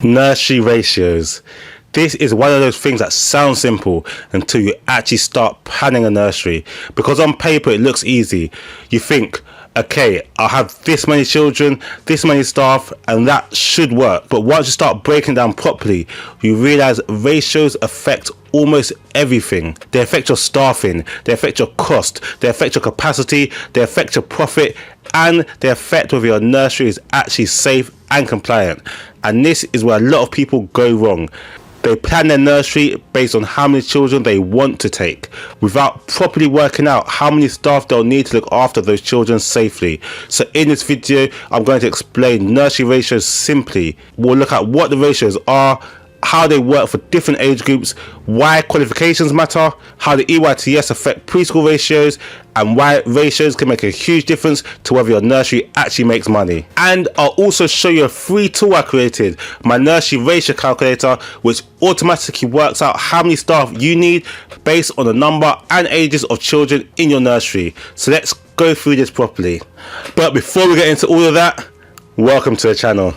Nursery ratios. This is one of those things that sounds simple until you actually start planning a nursery, because on paper it looks easy. You think, okay, I'll have this many children, this many staff, and that should work. But once you start breaking down properly, you realize ratios affect almost everything. They affect your staffing, they affect your cost, they affect your capacity, they affect your profit, and they affect whether your nursery is actually safe and compliant. And this is where a lot of people go wrong. They plan their nursery based on how many children they want to take, without properly working out how many staff they'll need to look after those children safely. So in this video, I'm going to explain nursery ratios simply. We'll look at what the ratios are, how they work for different age groups, why qualifications matter, how the EYFS affect preschool ratios, and why ratios can make a huge difference to whether your nursery actually makes money. And I'll also show you a free tool I created, my nursery ratio calculator, which automatically works out how many staff you need based on the number and ages of children in your nursery. So let's go through this properly. But before we get into all of that, welcome to the channel.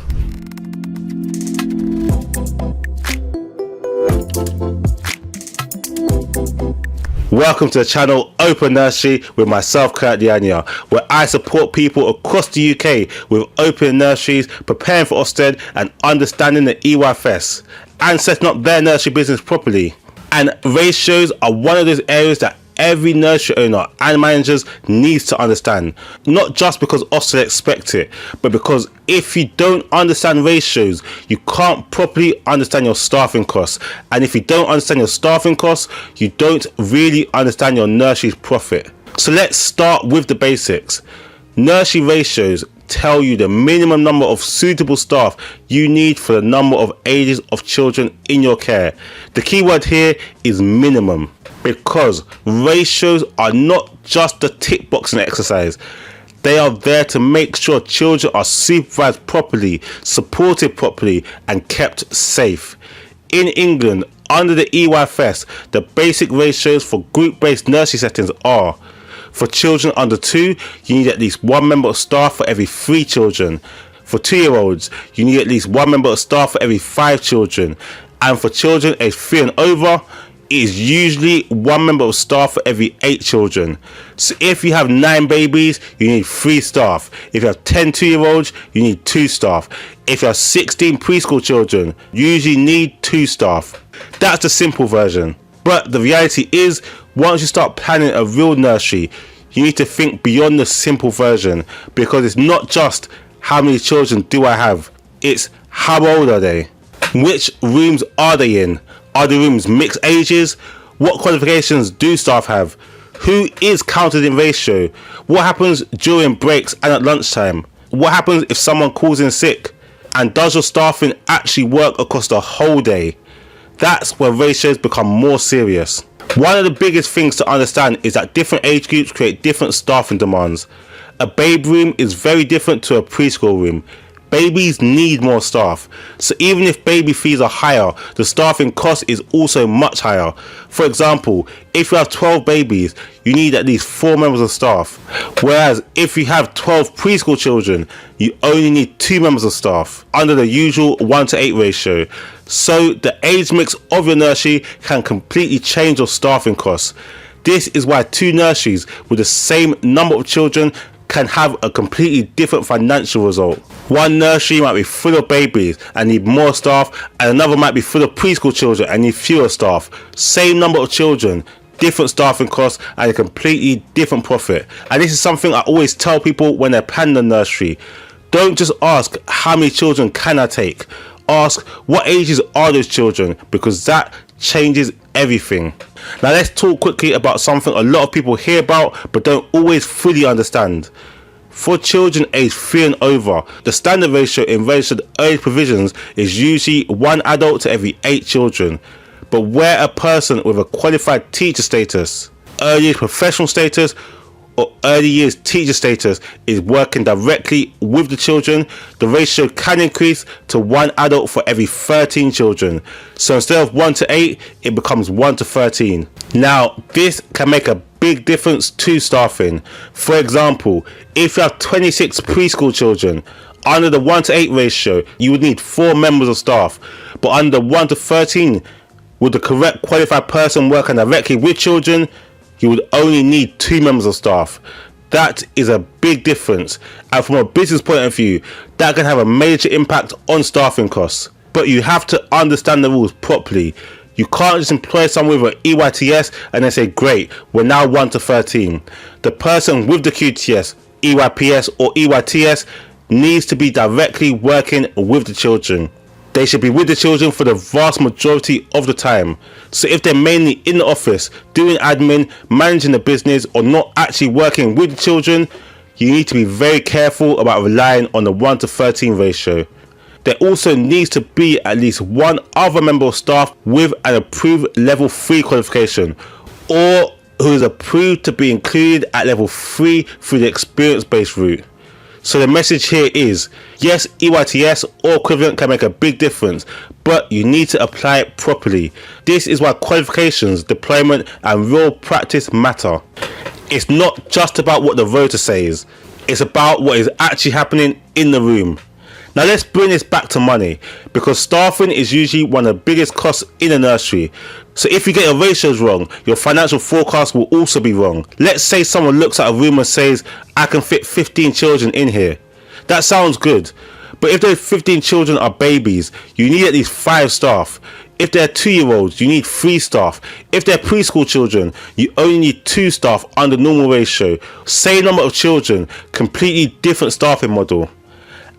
Welcome to the channel Open Nursery with myself, Kurt Diania, where I support people across the UK with opening nurseries, preparing for Ofsted and understanding the EYFS and setting up their nursery business properly. And ratios are one of those areas that every nursery owner and managers needs to understand, not just because Ofsted expect it, but because if you don't understand ratios, you can't properly understand your staffing costs, and if you don't understand your staffing costs, you don't really understand your nursery's profit. So let's start with the basics. Nursery ratios tell you the minimum number of suitable staff you need for the number of ages of children in your care. The key word here is minimum, because ratios are not just a tick boxing exercise. They are there to make sure children are supervised properly, supported properly, and kept safe. In England, under the EYFS, the basic ratios for group-based nursery settings are: for children under 2, you need at least 1 member of staff for every 3 children. For 2-year-olds, you need at least 1 member of staff for every 5 children. And for children aged 3 and over, it is usually 1 member of staff for every 8 children. So if you have 9 babies, you need 3 staff. If you have 10 2-year-olds, you need 2 staff. If you have 16 preschool children, you usually need 2 staff. That's the simple version. But the reality is, once you start planning a real nursery, you need to think beyond the simple version, because it's not just how many children do I have, it's how old are they? Which rooms are they in? Are the rooms mixed ages? What qualifications do staff have? Who is counted in ratio? What happens during breaks and at lunchtime? What happens if someone calls in sick? And does your staffing actually work across the whole day? That's where ratios become more serious. One of the biggest things to understand is that different age groups create different staffing demands. A baby room is very different to a preschool room. Babies need more staff, so even if baby fees are higher, the staffing cost is also much higher. For example, if you have 12 babies, you need at least 4 members of staff, whereas if you have 12 preschool children, you only need 2 members of staff, under the usual 1:8 ratio. So the age mix of your nursery can completely change your staffing costs. This is why 2 nurseries with the same number of children can have a completely different financial result. One nursery might be full of babies and need more staff, and another might be full of preschool children and need fewer staff. Same number of children, different staffing costs, and a completely different profit. And this is something I always tell people when they're planning a nursery. Don't just ask how many children can I take. Ask what ages are those children, because that changes everything. Now let's talk quickly about something a lot of people hear about but don't always fully understand. For children aged 3 and over, the standard ratio in registered early provisions is usually 1 adult to every 8 children. But where a person with a qualified teacher status, early years professional status, or early years teacher status is working directly with the children, the ratio can increase to 1 adult for every 13 children. So instead of 1:8, it becomes 1:13. Now, this can make a big difference to staffing. For example, if you have 26 preschool children, Under the 1:8 ratio, you would need 4 members of staff, but under 1:13, with the correct qualified person working directly with children, you would only need 2 members of staff. That is a big difference, and from a business point of view, that can have a major impact on staffing costs. But you have to understand the rules properly. You can't just employ someone with an EYTS and then say, great, we're now 1:13. The person with the QTS, EYPS or EYTS needs to be directly working with the children. They should be with the children for the vast majority of the time. So if they're mainly in the office, doing admin, managing the business, or not actually working with the children, you need to be very careful about relying on the 1:13 ratio. There also needs to be at least one other member of staff with an approved level 3 qualification, or who is approved to be included at level 3 through the experience-based route. So the message here is, yes, EYTS or equivalent can make a big difference, but you need to apply it properly. This is why qualifications, deployment and real practice matter. It's not just about what the rota says, it's about what is actually happening in the room. Now let's bring this back to money, because staffing is usually one of the biggest costs in a nursery. So if you get your ratios wrong, your financial forecast will also be wrong. Let's say someone looks at a room and says, I can fit 15 children in here. That sounds good, but if those 15 children are babies, you need at least 5 staff. If they're 2-year-olds, you need 3 staff. If they're preschool children, you only need 2 staff under normal ratio. Same number of children, completely different staffing model.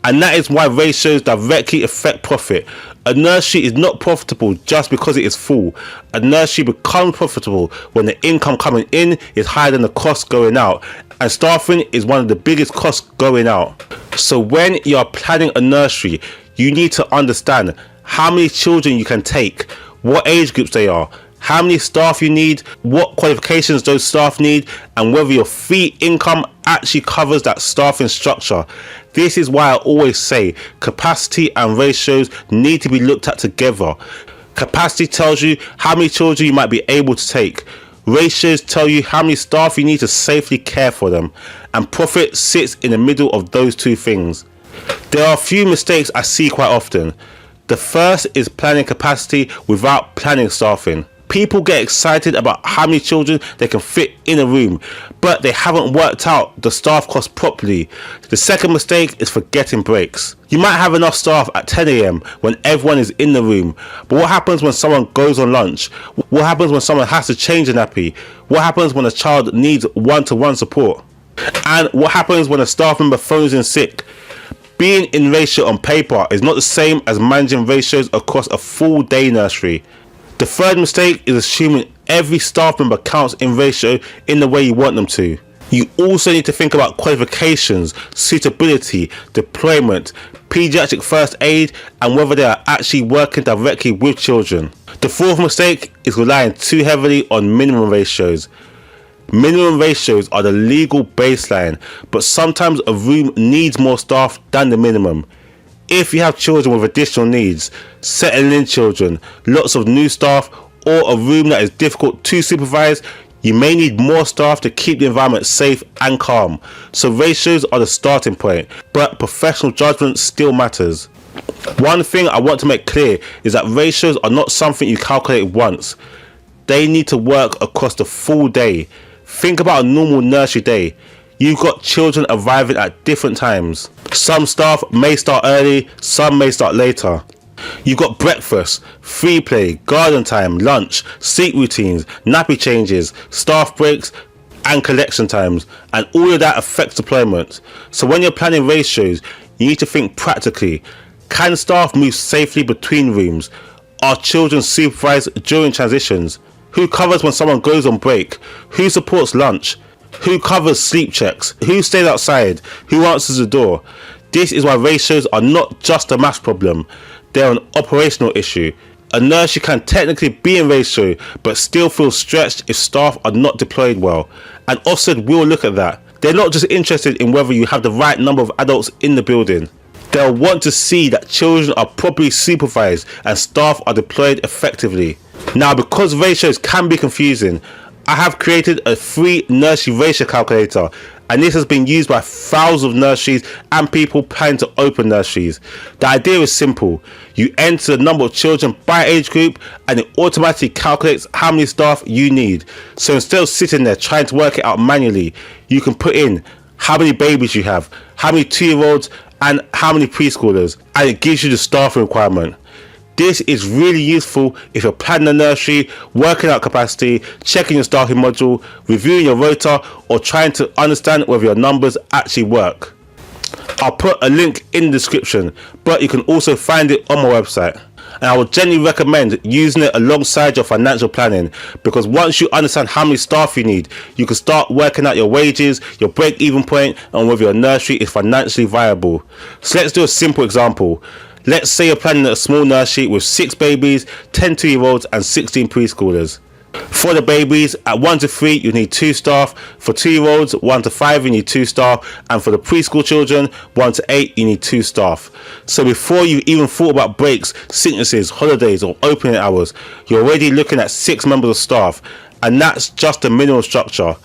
And that is why ratios directly affect profit. A nursery is not profitable just because it is full. A nursery becomes profitable when the income coming in is higher than the cost going out. And staffing is one of the biggest costs going out. So when you are planning a nursery, you need to understand how many children you can take, what age groups they are, how many staff you need, what qualifications those staff need, and whether your fee income actually covers that staffing structure. This is why I always say capacity and ratios need to be looked at together. Capacity tells you how many children you might be able to take. Ratios tell you how many staff you need to safely care for them. And profit sits in the middle of those two things. There are a few mistakes I see quite often. The first is planning capacity without planning staffing. People get excited about how many children they can fit in a room, but they haven't worked out the staff cost properly. The second mistake is forgetting breaks. You might have enough staff at 10 AM when everyone is in the room, but what happens when someone goes on lunch? What happens when someone has to change a nappy? What happens when a child needs one-to-one support? And what happens when a staff member phones in sick? Being in ratio on paper is not the same as managing ratios across a full day nursery. The third mistake is assuming every staff member counts in ratio in the way you want them to. You also need to think about qualifications, suitability, deployment, pediatric first aid, and whether they are actually working directly with children. The fourth mistake is relying too heavily on minimum ratios. Minimum ratios are the legal baseline, but sometimes a room needs more staff than the minimum. If you have children with additional needs, settling in children, lots of new staff, or a room that is difficult to supervise, you may need more staff to keep the environment safe and calm. So ratios are the starting point, but professional judgment still matters. One thing I want to make clear is that ratios are not something you calculate once. They need to work across the full day. Think about a normal nursery day. You've got children arriving at different times. Some staff may start early, some may start later. You've got breakfast, free play, garden time, lunch, sleep routines, nappy changes, staff breaks, and collection times, and all of that affects deployment. So when you're planning ratios, you need to think practically. Can staff move safely between rooms? Are children supervised during transitions? Who covers when someone goes on break? Who supports lunch? Who covers sleep checks? Who stays outside? Who answers the door? This is why ratios are not just a maths problem, they're an operational issue. A nursery can technically be in ratio, but still feel stretched if staff are not deployed well. And Ofsted will look at that. They're not just interested in whether you have the right number of adults in the building. They'll want to see that children are properly supervised and staff are deployed effectively. Now, because ratios can be confusing, I have created a free nursery ratio calculator, and this has been used by thousands of nurseries and people planning to open nurseries. The idea is simple. You enter the number of children by age group and it automatically calculates how many staff you need. So instead of sitting there trying to work it out manually, you can put in how many babies you have, how many 2-year-olds and how many preschoolers, and it gives you the staff requirement. This is really useful if you're planning a nursery, working out capacity, checking your staffing module, reviewing your rota, or trying to understand whether your numbers actually work. I'll put a link in the description, but you can also find it on my website. And I would generally recommend using it alongside your financial planning, because once you understand how many staff you need, you can start working out your wages, your break-even point, and whether your nursery is financially viable. So let's do a simple example. Let's say you're planning a small nursery with 6 babies, 10 2-year-olds and 16 preschoolers. For the babies, at 1 to 3 you need 2 staff, for 2-year-olds 1 to 5 you need 2 staff, and for the preschool children 1 to 8 you need 2 staff. So before you even thought about breaks, sicknesses, holidays or opening hours, you're already looking at 6 members of staff, and that's just the minimum structure.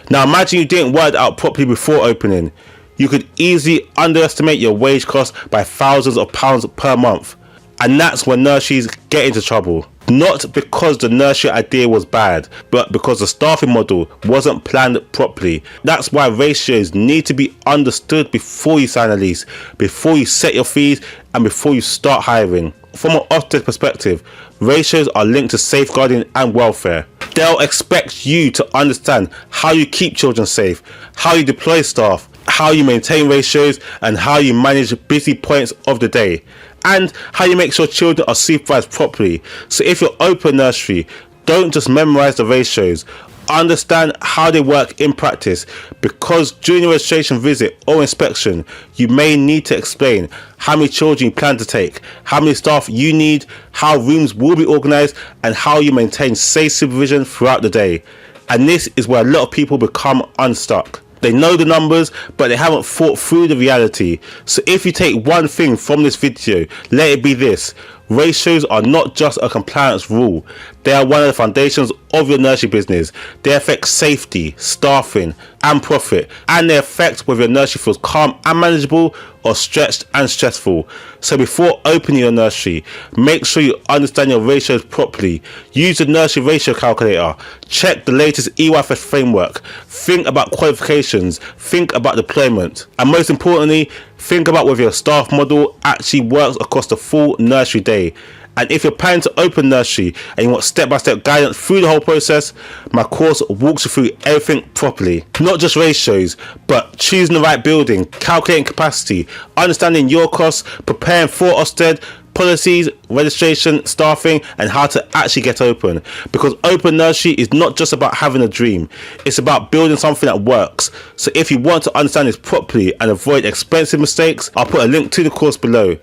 Now imagine you didn't work it out properly before opening. You could easily underestimate your wage costs by thousands of pounds per month, and that's when nurseries get into trouble. Not because the nursery idea was bad, but because the staffing model wasn't planned properly. That's why ratios need to be understood before you sign a lease, before you set your fees, and before you start hiring. From an Ofsted perspective, ratios are linked to safeguarding and welfare. They'll expect you to understand how you keep children safe, how you deploy staff, how you maintain ratios, and how you manage busy points of the day, and how you make sure children are supervised properly. So if you're open nursery, don't just memorize the ratios, understand how they work in practice, because during your registration visit or inspection you may need to explain how many children you plan to take, how many staff you need, how rooms will be organized, and how you maintain safe supervision throughout the day. And this is where a lot of people become unstuck. They know the numbers, but they haven't thought through the reality. So if you take one thing from this video, let it be this: ratios are not just a compliance rule. They are one of the foundations of your nursery business. They affect safety, staffing and profit, and they affect whether your nursery feels calm and manageable or stretched and stressful. So before opening your nursery, make sure you understand your ratios properly. Use the nursery ratio calculator. Check the latest EYFS framework. Think about qualifications. Think about deployment. And most importantly, think about whether your staff model actually works across the full nursery day. And if you're planning to open nursery and you want step-by-step guidance through the whole process, my course walks you through everything properly. Not just ratios, but choosing the right building, calculating capacity, understanding your costs, preparing for Ofsted, policies, registration, staffing, and how to actually get open. Because open nursery is not just about having a dream, it's about building something that works. So if you want to understand this properly and avoid expensive mistakes, I'll put a link to the course below.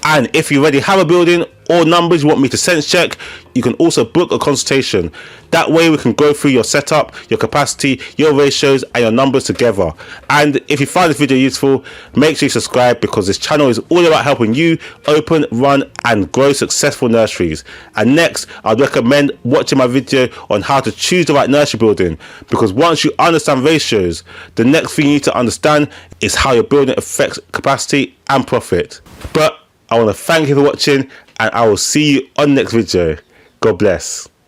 And if you already have a building or numbers you want me to sense check, you can also book a consultation. That way we can go through your setup, your capacity, your ratios and your numbers together. And if you find this video useful, make sure you subscribe, because this channel is all about helping you open, run and grow successful nurseries. And next, I'd recommend watching my video on how to choose the right nursery building, because once you understand ratios, the next thing you need to understand is how your building affects capacity and profit. But I want to thank you for watching, and I will see you on the next video. God bless.